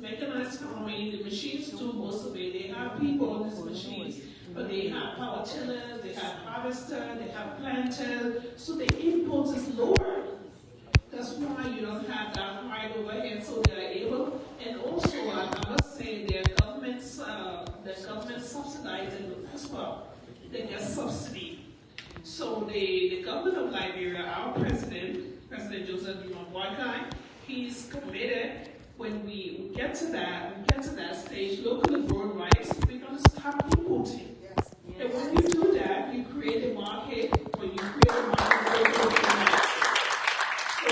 mechanized farming. The machines do most of it. They have people on these machines, but they have power tillers, they have harvester, they have planters, so the input is lower. That's why you don't have that high overhead, so they are able. And also, I must say, the government subsidizing the passport. They get subsidy. So the government of Liberia, our President Joseph Boakai, he's committed. When we get to that stage, locally grown rice, we're going to start importing. Yes. And when you do that, you create a market. When you create a market, so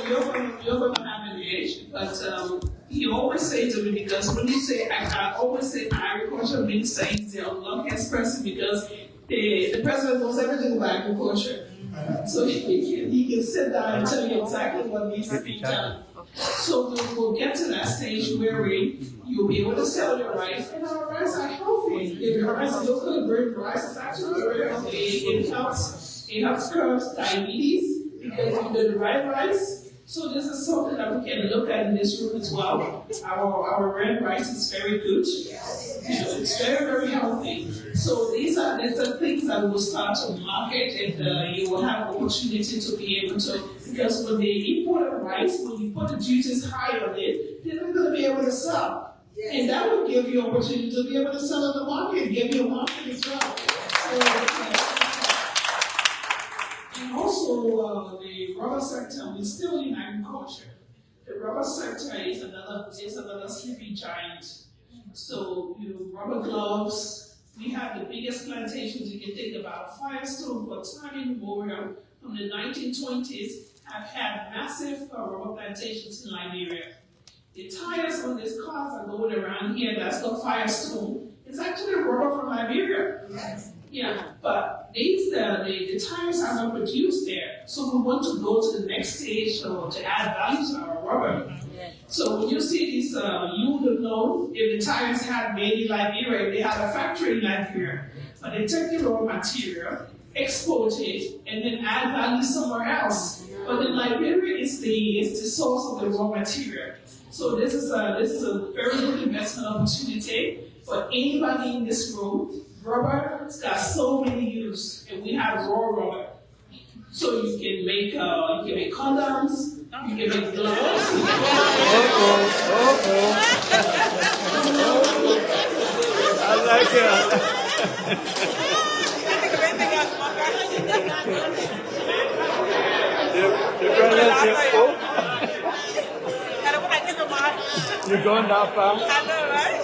you're going to have an edge. But you always say to me, because when you say, I always say agriculture minister is the unluckiest person, because the president knows everything about agriculture. So he can sit down and tell you exactly what needs to be done. So we'll get to that stage where you'll be able to sell your rice, and our rice are healthy. If your rice is locally grown rice, it's actually very healthy. It helps curb diabetes because you do the right rice. So this is something that we can look at in this room as well. Our red rice is very good. It's very, very healthy. So these are things that will start to market, and you will have opportunity to be able to, because when they import the rice, when you put the duties high on it, they're not going to be able to sell. Yes. And that will give you opportunity to be able to sell in the market, give you a market as well. And also the rubber sector, we're still in agriculture. The rubber sector is another sleepy giant. So rubber gloves. We have the biggest plantations you can think about. Firestone for time immemorial from the 1920s have had massive rubber plantations in Liberia. The tires on these cars are going around here that's got Firestone. It's actually rubber from Liberia. Yes. Yeah, but the tires are not produced there. So we want to go to the next stage to add value to our rubber. So when you see this, you would know if the tires had made in Liberia, they had a factory in Liberia. But they take the raw material, export it, and then add value somewhere else. But in Liberia, it's the source of the raw material. So this is a very good investment opportunity for anybody in this room. Rubber has got so many uses, and we have raw rubber. So you can make condoms, you can make gloves. I like it. You're going that far? I know, right?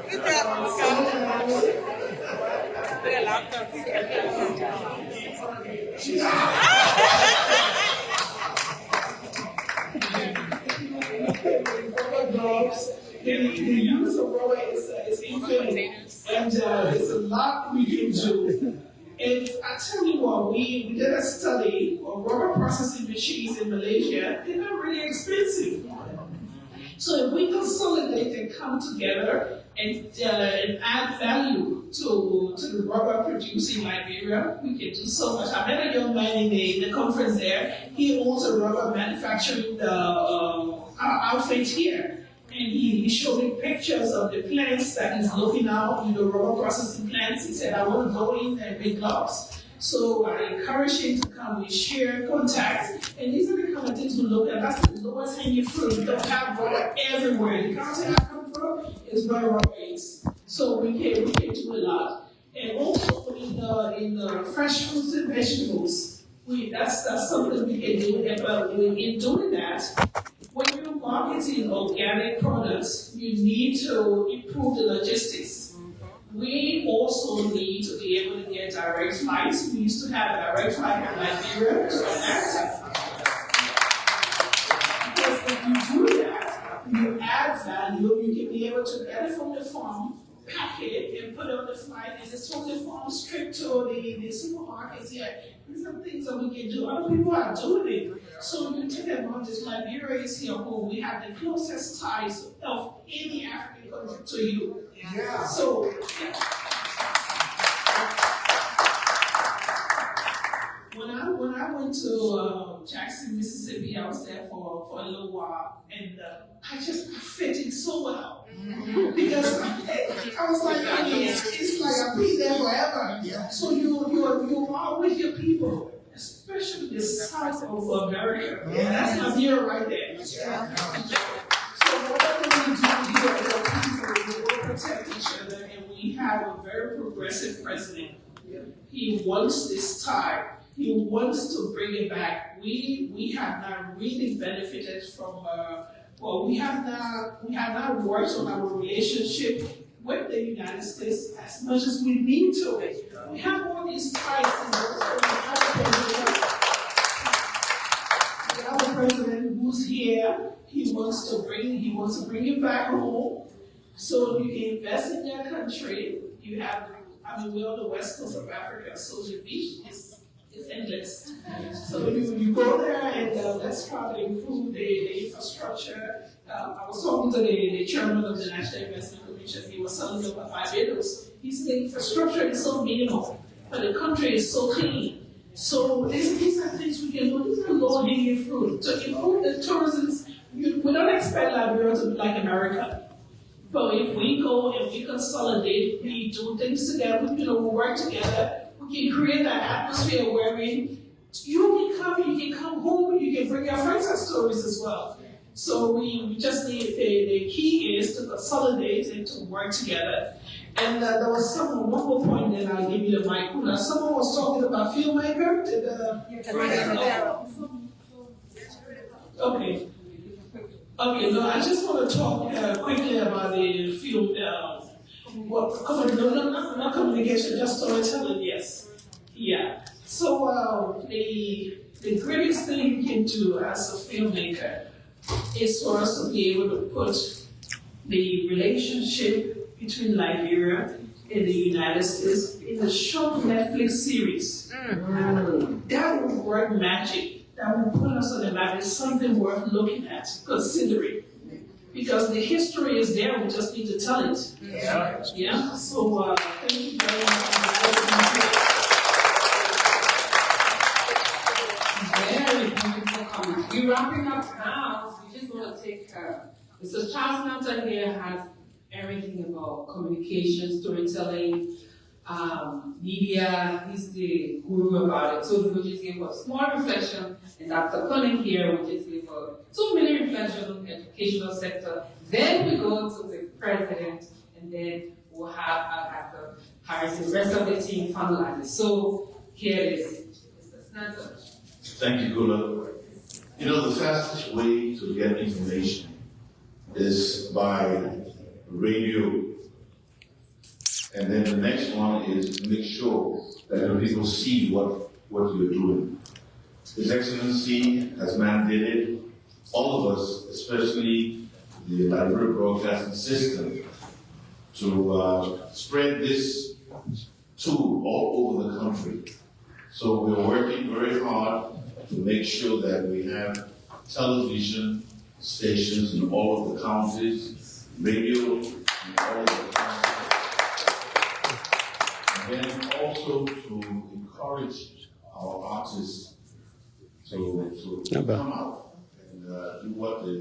Good job, The use of rubber is infinite, and there's a lot we can do. And I tell you what, we did a study on rubber processing machines in Malaysia. They're not really expensive. So if we consolidate and come together and add value to the rubber producing Liberia, we can do so much. I met a young man in the conference there. He owns a rubber manufacturing outfit here. And he showed me pictures of the plants that he's looking out, the rubber processing plants. He said, I want to go in and make gloves. So I encourage him to come. We share contacts. And these are the kind of things we look at. That's the lowest hanging fruit. We don't have rubber everywhere. The country I come from is where rubber is. So we can do a lot. And also in the fresh fruits and vegetables, that's something we can do. But in doing that, when you're marketing organic products, you need to improve the logistics. We also need to be able to get direct flights. We used to have a direct flight from Liberia to Atlanta. Because if you do that, you add value, you can be able to get it from the farm, pack it, and put it on the flight, and it's from the farm straight to the supermarkets here. These are things that we can do. Other people are doing it. So you take advantage. Liberia is here home. We have the closest ties of any African country to you. Yeah. So, when I went to Jackson, Mississippi. I was there for a little while, and I just fit in so well because I was like, I mean, it's like I've been there forever. So you are with your people, especially the South of America. That's my view right there. So whatever we do here as a people, we will protect each other, and we have a very progressive president. He wants this tie. He wants to bring it back. We have not really benefited from. We have not worked on our relationship with the United States as much as we need to. We have all these ties, we have a president who's here. He wants to bring it back home, so you can invest in their country. You have, we're on the west coast of Africa, so the beach is endless. So you go there and let's try to improve the infrastructure. I was talking to the chairman of the National Investment Commission. He was telling me about Barbados. He said the infrastructure is so minimal, but the country is so clean. So these are things we can do. These are low-hanging fruit. To improve the tourism, we don't expect Liberia to be like America. But if we go and we consolidate, we do things together, we work together, we can create that atmosphere where you can come home, you can bring your friends and stories as well. So we just need, the key is to consolidate and to work together. And there was one more point, then I'll give you the mic. Someone was talking about filmmaker. Okay. Okay, no, I just want to talk quickly about the film. Not communication, just storytelling. Yes. Yeah. So the greatest thing you can do as a filmmaker is for us to be able to put the relationship between Liberia and the United States in a short Netflix series. That would work magic. That will put us on the map. It's something worth looking at, considering. Because the history is there, we just need to tell it. Yeah? So, thank you very much. Very beautiful comment. We're wrapping up now. We just want to take Mr. Charles Nathan here has everything about communication, storytelling, media. He's the guru about it. So we'll just give a small reflection, and Dr. Colin here will just give a 2-minute reflection on the educational sector. Then we go to the president, and then we'll have Dr. Harris and the rest of the team finalize it. So here it is, Mr. Nathan. Thank you, Gula. The fastest way to get information is by radio. And then the next one is to make sure that people see what you're doing. His Excellency has mandated all of us, especially the Liberia Broadcasting System, to spread this tool all over the country. So we're working very hard to make sure that we have television stations in all of the counties, radio in all of the counties. And then also to encourage our artists to come out and do what they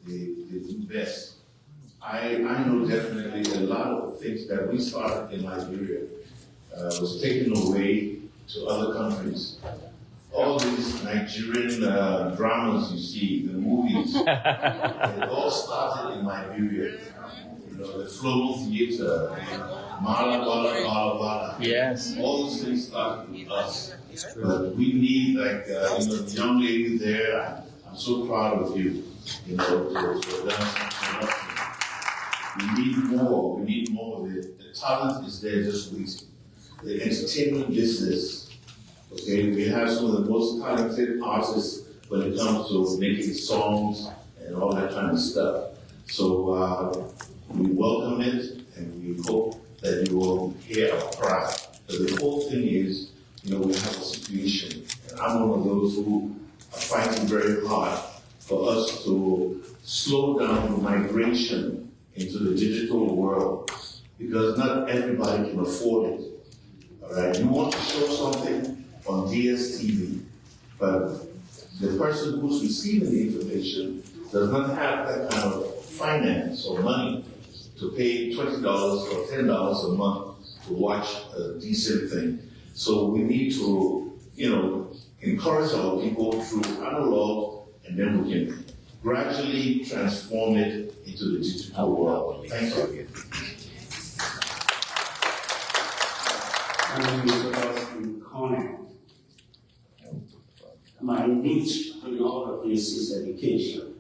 do best. I know definitely a lot of things that we started in Liberia was taken away to other countries. All these Nigerian dramas you see, the movies, they all started in Liberia. The Flow Theater, Mala Bala Bala Bala. Yes. All those things started with us. But we need, the young lady there, I'm so proud of you, to dance. We need more. We need more of it. The talent is there just waiting. The entertainment business, okay, we have some of the most talented artists when it comes to making songs and all that kind of stuff. So we welcome it, and we hope that you will hear our cry. But the whole thing is, we have a situation, and I'm one of those who are fighting very hard for us to slow down the migration into the digital world, because not everybody can afford it. All right, you want to show something on DSTV, but the person who's receiving the information does not have that kind of finance or money to pay $20 or $10 a month to watch a decent thing. So we need to, encourage our people through analog, and then we can gradually transform it into the digital world. Thank you. And with regards to comment, my niche in all of this is education.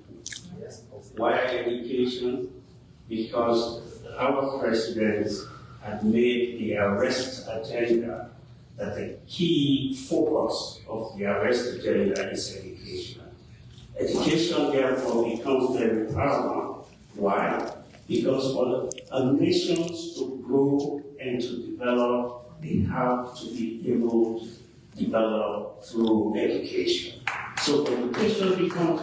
Why education? Because our president had made the arrest agenda that the key focus of the arrest agenda is education. Education, therefore, becomes very paramount. Why? Because for a nation to grow and to develop, they have to be able to develop through education. So education becomes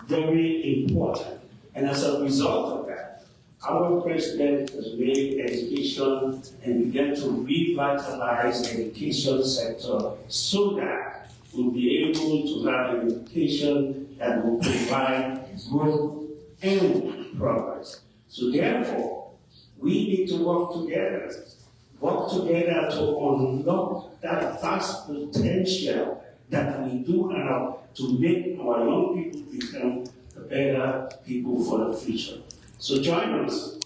very important. And as a result of that, our president has made education and began to revitalize the education sector so that we'll be able to have an education that will provide growth and progress. So therefore, we need to work together to unlock that vast potential that we do have to make our young people become the better people for the future. So join us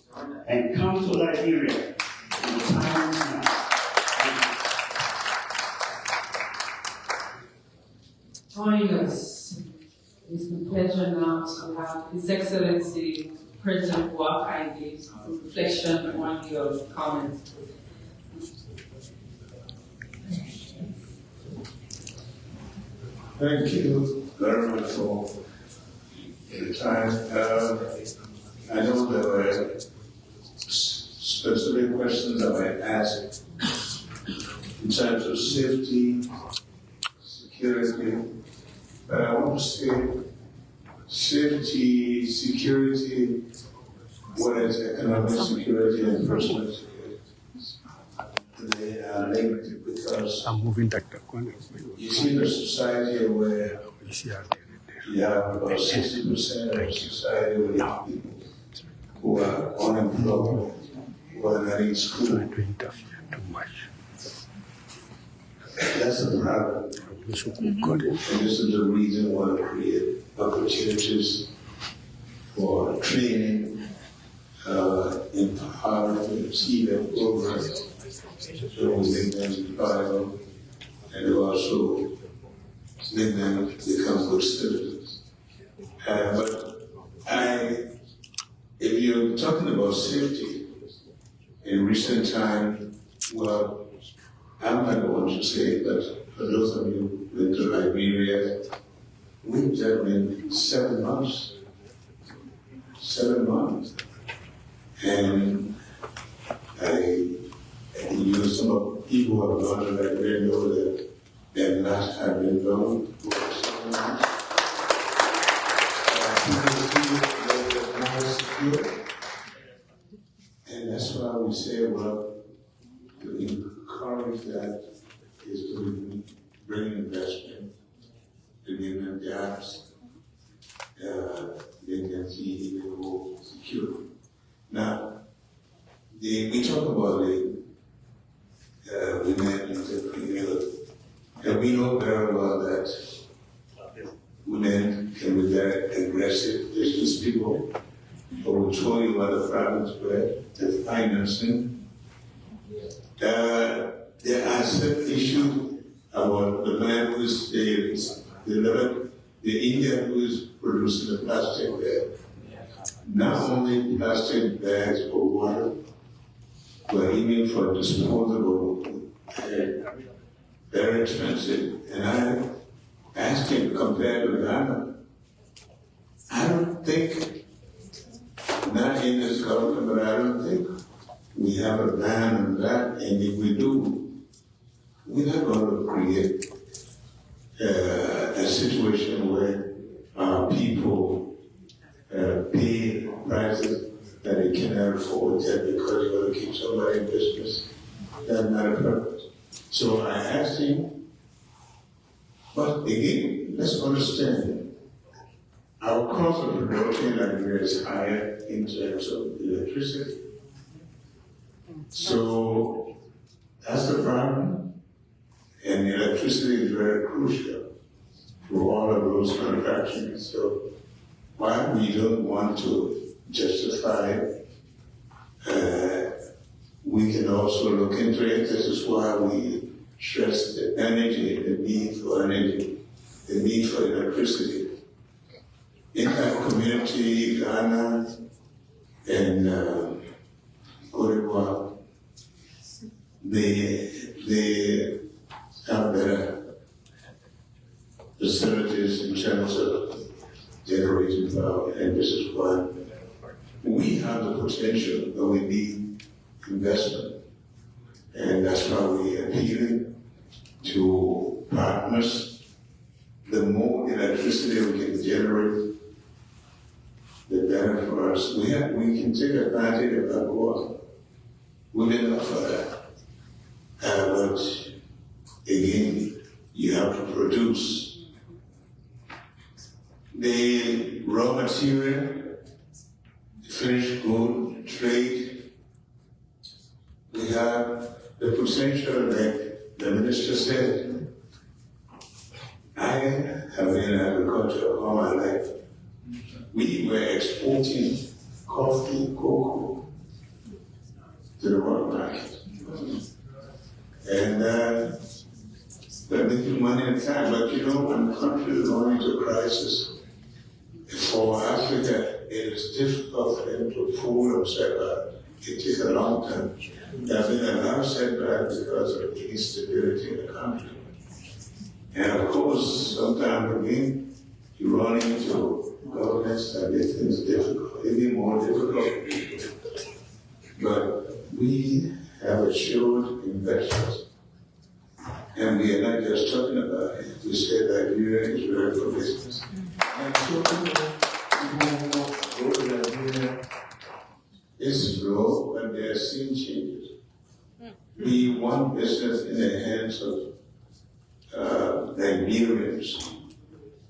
and come to Liberia in the time now. Join us. It's a pleasure now to have His Excellency President Buhari give some reflection on your comments. Thank you very much for the time. I know there were specific questions that I asked in terms of safety, security, but I want to say safety, security, what is economic security and personal security? They are linked because I'm moving that. you see the society where you have about 60% of society with young people who are unemployed, who are not in school. That's a problem. And this is the reason we want to create opportunities for training, empowerment, to achieve their programs, so we make them employable, and also make them become good citizens. If you're talking about safety, in recent time, well, I'm not going to say it, but for those of you who went to Liberia, we've just been 7 months. 7 months. And some of people who have gone to Liberia know that they're not have been known for 7 months. People feel that they're more secure. And that's why we say, well, to encourage that is to bring investment, to give them jobs, they can see they go secure. Now, we talk about the women entrepreneurs, and we know very well that women can be very aggressive business people, but we'll show you what the problems were, the financing. There are certain issues about the man who is the Indian who is producing the plastic bag. Not only plastic bags for water, but even for disposable, very expensive. And I asked him, compared to Ghana, I don't think, not in this government, but I don't think we have a ban on that, and if we do, we're not going to create a situation where our people pay prices that they cannot afford just because you want to keep somebody in business. That's not a purpose. So I asked him, But again, let's understand, our cost of production in Liberia is higher in terms of electricity. So that's the problem. And electricity is very crucial for all of those manufacturing. So why we don't want to justify, we can also look into it. This is why we stress the energy, the need for energy, the need for electricity. In that community, Ghana and Cote d'Ivoire, they have better facilities in terms of generating power, and this is why we have the potential, but we need investment. And that's why we are appealing to partners. The more electricity we can generate, the better for us. We can take advantage of that water. We didn't offer that. But again, you have to produce. The raw material, finished good, trade, we have the potential, like the minister said. I have been in agriculture all my life. We were exporting coffee, cocoa to the world market. And we're making money in time. But you know, when the country is going into crisis, for Africa, it is difficult for them to pull themselves out. It takes a long time. There have been a lot of setbacks because of the instability in the country. And of course, sometimes again, you run into governments that make things difficult, even more difficult. But we have assured investors, and we are not just talking about it. We say that Liberia is ready for business. And so people who go to Liberia is slow, but they are seeing changes. We want business in the hands of Liberians.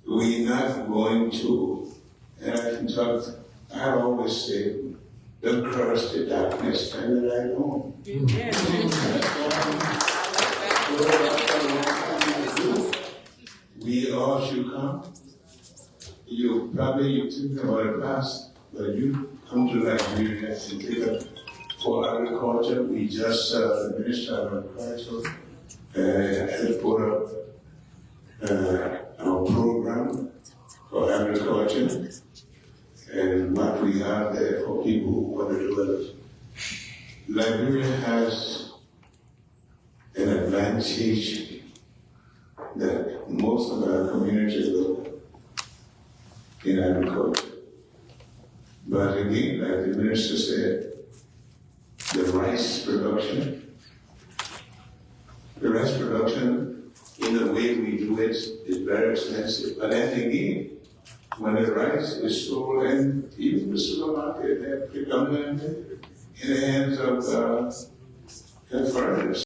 We're not going to, and I can talk, I always say, don't cross the darkness, stand the light home. We all should come. You think about the past, but you come to Liberia and take up for agriculture. We just, the Minister of Agriculture has put up our program for agriculture and what we have there for people who want to do it. Liberia has an advantage that most of our communities live in agriculture. But again, like the minister said, the rice production in the way we do it is very expensive. But then again, when the rice is sold in even the supermarket, they're predominantly in the hands of foreigners.